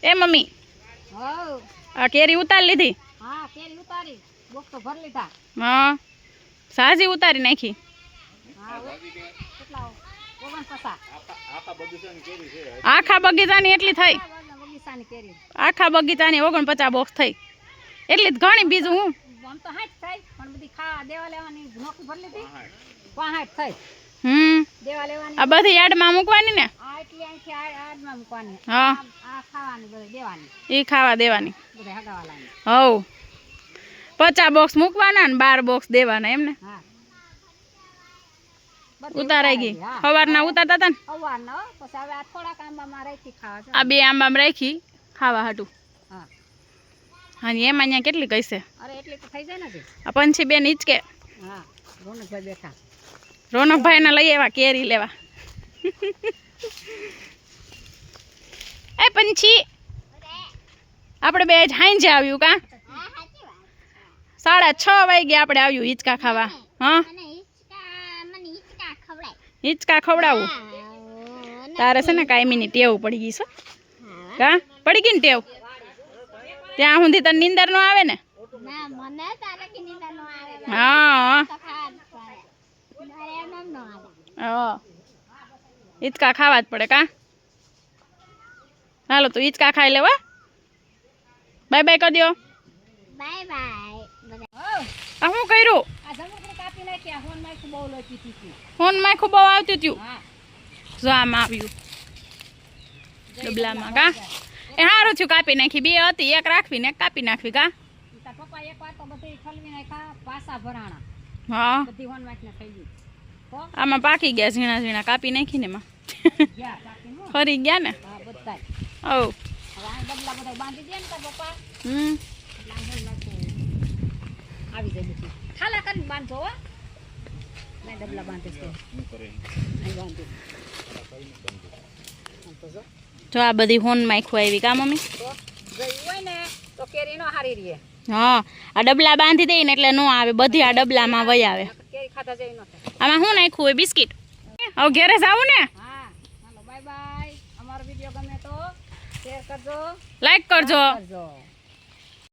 એ mummy આ કેરી ઉતારી લીધી? હા કેરી ઉતારી, બોક્સ તો ભર લીધા. હા સાજી ઉતારી નાખી. આખા બગીચાની એટલી થઈ? આખા બગીચાની 49 બોક્સ થઈ, એટલી જ ઘણી. બીજું હું આમ તો 60 થઈ, પણ બધી ખાવા દેવા લેવાની નોકી ભર લીધી. 65 થઈ. દેવા લેવાની. આ બધી યાર્ડમાં મૂકવાની ને? આ એટલી અહીંથી યાર્ડમાં મૂકવાની. હા આ ખાવાની બધી દેવાની. ઈ ખાવા દેવાની. બધા હગાવાલાની. હવ 50 બોક્સ મૂકવાના ને 12 બોક્સ દેવાના એમ ને? હા ઉતારાઈ ગઈ. સવારના ઉતારતા હતા ને? સવારના. પછી હવે આ થોડાક આંબામાં રાખી ખાવા. આ 2 આંબામાં રાખી ખાવા હાટું. હા હા એમાં અહીંયા કેટલી કઈ છે? અરે એટલી તો થઈ જાય ને. આ પંછી બેન હિચકે. હા રોનકભાઈ બેઠા. રોનકભાઈ ને લઈ આવ્યા કેરી લેવા. એ પંછી આપણે બે હાંજે આવ્યું કા? 6:30 વાગે આપણે આવ્યું હિચકા ખાવા. હા હિચકા ખવડાવું તારે છે ને કાયમીની ટેવ પડી ગઈ છે કા? પડી ગઈ ને ટેવ? ત્યાં સુધી તને નીંદર ન આવે ને? હા હિચકા ખાવા જ પડે કા? હાલો તું હિચકા ખાઈ લેવા. બાય બાય કરી દો. Bye bye. આ શું કર્યું? આ જમણું કાપી નાખ્યા. ફોન માં ખૂબ બહુ લોચી હતી. ફોન માં ખૂબ બહુ આવતું હતું. હા જો આમાં આવ્યું ડબલામાં કા? એ સારું થયું કાપી નાખી. 2 હતી, 1 રાખવી ને 1 કાપી નાખવી કા? તાર પપ્પા એક વાર તો બધી ઠલવી નાખ્યા, પાસા ભરાણા. હા બધી ફોન માં થઈ ગઈ. આમાં પાકી ગયા ઝીણા ઝીણા કાપી નાખીને એમાં ફરી ગયા ને? હા બધા. ઓ હવે આ ડબલા બધા બાંધી દે ને તાર પપ્પા. આવી જાય બધી ખાલા કરીને બાંધો. હો મેં ડબલા બાંધે છે. જો આ બધી હોન માખું આવી કા મમ્મી? તો ગઈ હોય ને તો કેરી નો હારી રહે. હા આ ડબલા બાંધી દઈ ને એટલે નો આવે. બધી આ ડબલામાં વહી આવે. કેરી ખાતા જેવી ન થાય. આમાં શું નાખ્યું હોય? બિસ્કિટ. હવે ઘરે જાવું ને? હા હાલો બાય બાય. અમારો વિડિયો ગમે તો શેર કરજો, લાઈક કરજો. કરજો.